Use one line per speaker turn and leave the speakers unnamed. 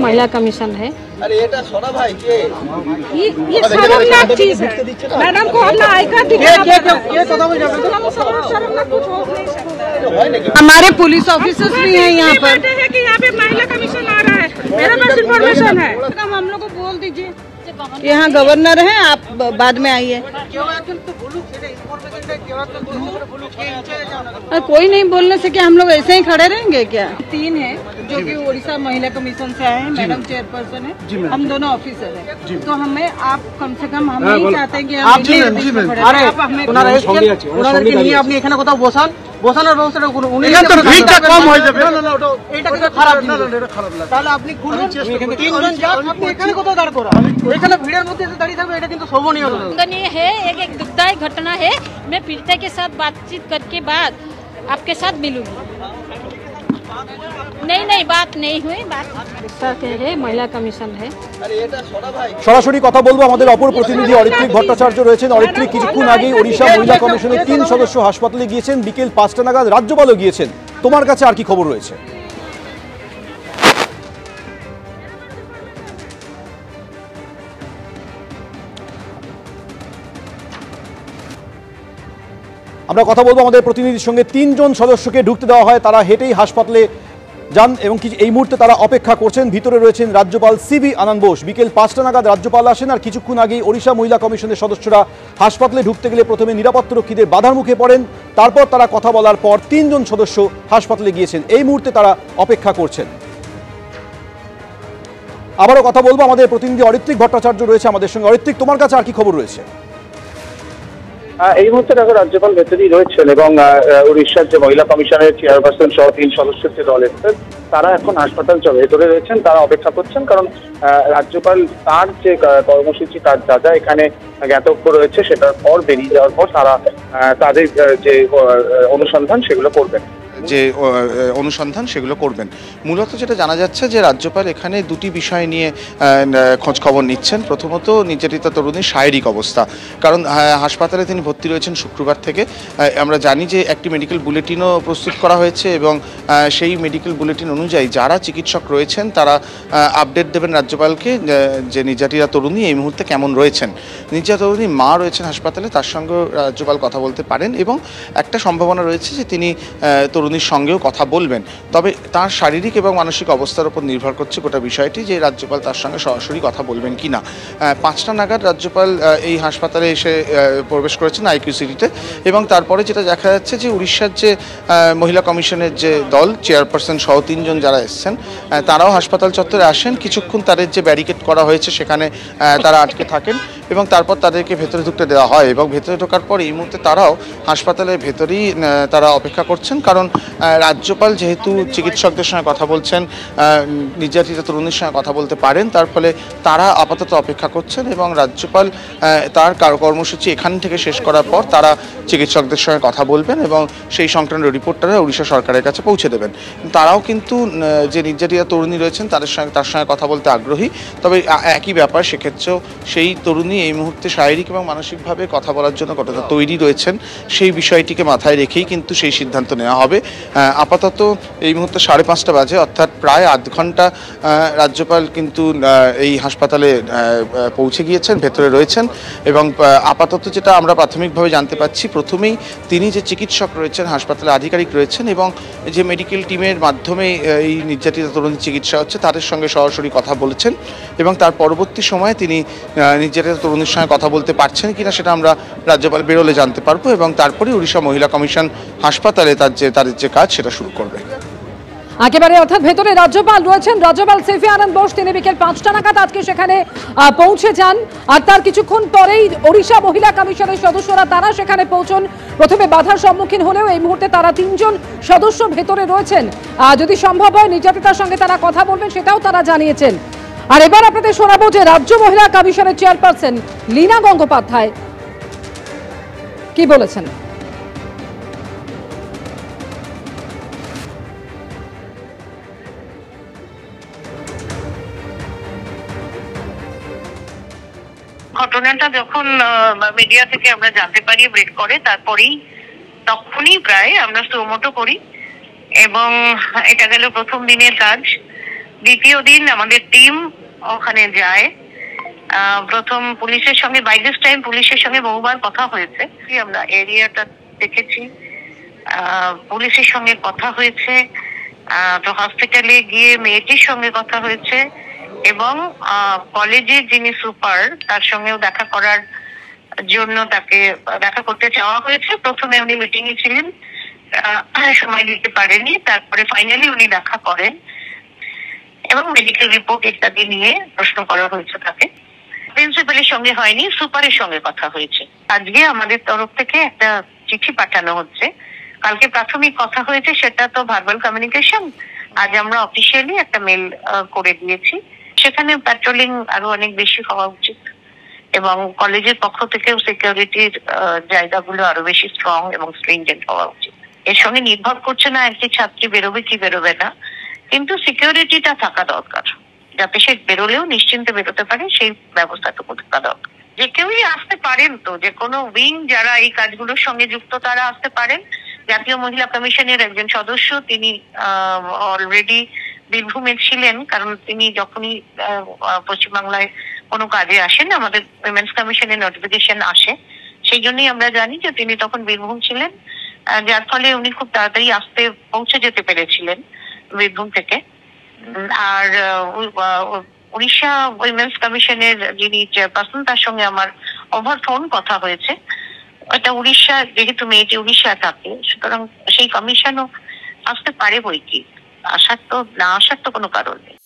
महिला कमीशन है।
अरे ये सोना भाई
ये शर्मनाक चीज है। मैडम को अपना आई कार्ड हमारे पुलिस ऑफिसर्स भी हैं यहाँ पर कि यहाँ पे महिला कमीशन आ रहा है। मेरा पास इन्फॉर्मेशन है। हम लोग को बोल दीजिए यहाँ गवर्नर हैं, आप बाद में आइए। कोई नहीं बोलने से क्या हम लोग ऐसे ही खड़े रहेंगे क्या? 3 है जो कि उड़ीसा महिला कमीशन से आए हैं, मैडम चेयरपर्सन है, हम दोनों ऑफिसर हैं। तो हमें आप कम से कम हम नहीं चाहते हैं कि आप আপনি এখানে কোথাও বসান, বসানোর ব্যবস্থাটা করুন। এখানে তো ভিড়টা কম হয়ে যাবে। না না এটা কিন্তু খারাপ না, এটা খারাপ লাগে। তাহলে আপনি খুলুন, 3 জন যান, আপনি এখানে কোথাও দাঁড় করান। এখানে ভিড়ের মধ্যে এসে দাঁড়িয়ে থাকবে, এটা কিন্তু শোভনীয় নয়।
ये है एक दुखदायी घटना है। मैं पीड़िता के साथ बातचीत करके बाद आपके साथ मिलूंगी। नहीं बात नहीं हुई, बात है महिला कमीशन है।
সরাসরি কথা বলবো আমাদের অপর প্রতিনিধি অরিত্রিক ভট্টাচার্য রয়েছেন। অরিত্রিক, কিছুক্ষণ আগেই ওড়িশা মহিলা কমিশনের 3 সদস্য হাসপাতালে গিয়েছেন, বিকেল 5টা নাগাদ রাজ্যপালও গিয়েছেন। তোমার কাছে আর কি খবর রয়েছে? আমরা কথা বলবো আমাদের প্রতিনিধির সঙ্গে। 3 জন সদস্যকে ঢুকতে দেওয়া হয়, তারা হেঁটেই হাসপাতালে যান এবং এই মুহূর্তে তারা অপেক্ষা করছেন। ভিতরে রয়েছেন রাজ্যপাল সিভি আনন্দ বোস। বিকেল 5টা নাগাদ রাজ্যপাল আসেন, আর কিছুক্ষণ আগেই ওড়িশা মহিলা কমিশনের সদস্যরা হাসপাতালে ঢুকতে গেলে প্রথমে নিরাপত্তারক্ষীদের বাধার মুখে পড়েন, তারপর তারা কথা বলার পর 3 জন সদস্য হাসপাতালে গিয়েছেন। এই মুহূর্তে তারা অপেক্ষা করছেন। আবারও কথা বলবো, আমাদের প্রতিনিধি অরিত্রিক ভট্টাচার্য রয়েছে আমাদের সঙ্গে। অরিত্রিক, তোমার কাছে আর কি খবর রয়েছে?
এই মুহূর্তে দেখো রাজ্যপাল ভেতরেই রয়েছেন এবং উড়িষ্যার যে মহিলা কমিশনের চেয়ারপারসন সহ 3 সদস্যের যে দল এসেছেন তারা এখন হাসপাতাল ভেতরে রয়েছেন, তারা অপেক্ষা করছেন। কারণ রাজ্যপাল তার যে কর্মসূচি, তার যা যা এখানে জ্ঞাতব্য রয়েছে সেটার পর বেরিয়ে যাওয়ার পর তারা তাদের যে অনুসন্ধান সেগুলো করবেন। মূলত যেটা জানা যাচ্ছে যে রাজ্যপাল এখানে 2টি বিষয় নিয়ে খোঁজ খবর নিচ্ছেন। প্রথমত নির্যাতিতা তরুণীর শারীরিক অবস্থা, কারণ হাসপাতালে তিনি ভর্তি রয়েছেন শুক্রবার থেকে। আমরা জানি যে একটি মেডিকেল বুলেটিনও প্রস্তুত করা হয়েছে এবং সেই মেডিকেল বুলেটিন অনুযায়ী যারা চিকিৎসক রয়েছেন তারা আপডেট দেবেন রাজ্যপালকে যে নির্যাতিতা তরুণী এই মুহূর্তে কেমন রয়েছেন। নির্যাতিতা তরুণীর মা রয়েছেন হাসপাতালে, তার সঙ্গে রাজ্যপাল কথা বলতে পারেন এবং একটা সম্ভাবনা রয়েছে যে তিনি তরুণীর সঙ্গেও কথা বলবেন। তবে তার শারীরিক এবং মানসিক অবস্থার উপর নির্ভর করছে গোটা বিষয়টি যে রাজ্যপাল তার সঙ্গে সরাসরি কথা বলবেন কি না। 5টা নাগাদ রাজ্যপাল এই হাসপাতালে এসে প্রবেশ করেছেন আইকিউসিটিতে এবং তারপরে যেটা দেখা যাচ্ছে যে উড়িষ্যার যে মহিলা কমিশনের যে দল চেয়ারপারসন সহ 3 জন যারা এসছেন তারাও হাসপাতাল চত্বরে আসেন। কিছুক্ষণ তাদের যে ব্যারিকেড করা হয়েছে সেখানে তারা আটকে থাকেন এবং তারপর তাদেরকে ভেতরে ঢুকতে দেওয়া হয় এবং ভেতরে ঢোকার পর এই মুহূর্তে তারাও হাসপাতালের ভেতরেই তারা অপেক্ষা করছেন। কারণ রাজ্যপাল যেহেতু চিকিৎসকদের সঙ্গে কথা বলছেন, নির্যাতিতা তরুণীর সঙ্গে কথা বলতে পারেন, তার ফলে তারা আপাতত অপেক্ষা করছেন এবং রাজ্যপাল তার কর্মসূচি এখান থেকে শেষ করার পর তারা চিকিৎসকদের সঙ্গে কথা বলবেন এবং সেই সংক্রান্ত রিপোর্টটা উড়িষ্যা সরকারের কাছে পৌঁছে দেবেন। তারাও কিন্তু যে নির্যাতিতা তরুণী রয়েছেন তার সঙ্গে কথা বলতে আগ্রহী। তবে একই ব্যাপার, সেক্ষেত্রেও সেই তরুণী এই মুহূর্তে শারীরিক এবং মানসিকভাবে কথা বলার জন্য কতটা তৈরি রয়েছেন সেই বিষয়টিকে মাথায় রেখেই কিন্তু সেই সিদ্ধান্ত নেওয়া হবে। আপাতত এই মুহূর্তে 5:30 বাজে, অর্থাৎ প্রায় আধ ঘন্টা রাজ্যপাল কিন্তু এই হাসপাতালে পৌঁছে গিয়েছেন, ভেতরে রয়েছেন এবং আপাতত যেটা আমরা প্রাথমিকভাবে জানতে পাচ্ছি, প্রথমেই তিনি যে চিকিৎসক রয়েছেন, হাসপাতালে আধিকারিক রয়েছেন এবং যে মেডিকেল টিমের মাধ্যমে এই নির্যাতিতা তরুণীর চিকিৎসা হচ্ছে তাদের সঙ্গে সরাসরি কথা বলেছেন এবং তার পরবর্তী সময়ে তিনি নির্যাতিতা তরুণীর সঙ্গে কথা বলতে পারছেন কিনা সেটা আমরা রাজ্যপাল বেরোলে জানতে পারবো এবং তারপরে উড়িষ্যা মহিলা কমিশন হাসপাতালে তাদের যে কাজ সেটা শুরু করবে।
একেবারে অর্থাৎ ভেতরে রাজ্যপাল রয়েছেন, রাজ্যপাল সিভি আনন্দ বোস, তিনি বিকেল 5টা নাগাদ আজকে সেখানে পৌঁছে যান আর তার কিছুক্ষণ পরেই ওড়িশা মহিলা কমিশনের সদস্যরা তারা সেখানে পৌঁছন। প্রথমে বাধার সম্মুখীন হলেও এই মুহূর্তে তারা 3 জন সদস্য ভেতরে রয়েছেন। যদি সম্ভব হয় নির্যাতিতার সঙ্গে তারা কথা বলবেন সেটাও তারা জানিয়েছেন। আর এবার আপনাদের শোনাবো যে রাজ্য মহিলা কমিশনের চেয়ারপারসন লীনা গঙ্গোপাধ্যায় কি বলেছেন।
ঘটনাটা যখন মিডিয়া থেকে আমরা জানতে পারি, ব্রেক করে, তখনই প্রায় আমরা সুমোটো করি এবং এটা গেল প্রথম দিনের কাজ। দ্বিতীয় দিন আমাদের টিম ওখানে যায়। প্রথম পুলিশের সঙ্গে বাই দিস টাইম পুলিশের সঙ্গে বহুবার কথা হয়েছে, আমরা এরিয়াটা দেখেছি, পুলিশের সঙ্গে কথা হয়েছে, তো হসপিটালে গিয়ে মেয়েটির সঙ্গে কথা হয়েছে এবং কলেজের যিনি সুপার তার সঙ্গেও দেখা করার জন্য তাকে দেখা করতে চাওয়া হয়েছে। প্রথমে উনি মিটিং এ ছিলেন, সময় দিতে পারেনি, তারপরে ফাইনালি উনি দেখা করেন এবং মেডিকেল রিপোর্ট ইত্যাদি নিয়ে প্রশ্ন করা হয়েছে তাকে। প্রিন্সিপালের সঙ্গে হয়নি, সুপারের সঙ্গে কথা হয়েছে। আজকে আমাদের তরফ থেকে একটা চিঠি পাঠানো হচ্ছে। কালকে প্রাথমিক কথা হয়েছে, সেটা তো ভার্বাল কমিউনিকেশন। আজ আমরা অফিসিয়ালি একটা মেল করে দিয়েছি। সেখানে প্যাট্রোলিং আরো অনেক বেশি হওয়া উচিত এবং কলেজের পক্ষ থেকেও সিকিউরিটির জায়গাগুলো আরো বেশি স্ট্রং এবং স্ট্রিনজেন্ট হওয়া উচিত। এর সঙ্গে নির্ভর করছে না একটি ছাত্রী বেরোবে কি বেরোবে না, কিন্তু সিকিউরিটিটা থাকা দরকার, যাতে সে বেরোলেও নিশ্চিন্তে বেরোতে পারে, সেই ব্যবস্থাটুকু থাকা দরকার। যে কেউই আসতে পারেন, তো যে কোনো উইং যারা এই কাজগুলোর সঙ্গে যুক্ত তারা আসতে পারেন। জাতীয় মহিলা কমিশনের একজন সদস্য, তিনি অলরেডি বীরভূমে ছিলেন, কারণ তিনি যখনই পশ্চিমবাংলায় কোনো কাজে আসেন আমাদের উইমেন্স কমিশনের নোটিফিকেশন আসে, সেই জন্যই আমরা জানি যে তিনি তখন বীরভূম ছিলেন, যার ফলে উনি খুব তাড়াতাড়ি পৌঁছে যেতে পেরেছিলেন বীরভূম থেকে। আর উড়িষ্যা উইমেন্স কমিশনের যিনি চেয়ারপারসন তার সঙ্গে আমার ওভার ফোন কথা হয়েছে। এটা উড়িষ্যা, যেহেতু মেয়েটি উড়িষ্যা থাকে, সুতরাং সেই কমিশনও আসতে পারে বই কি, না আসার তো কোনো কারণ নেই।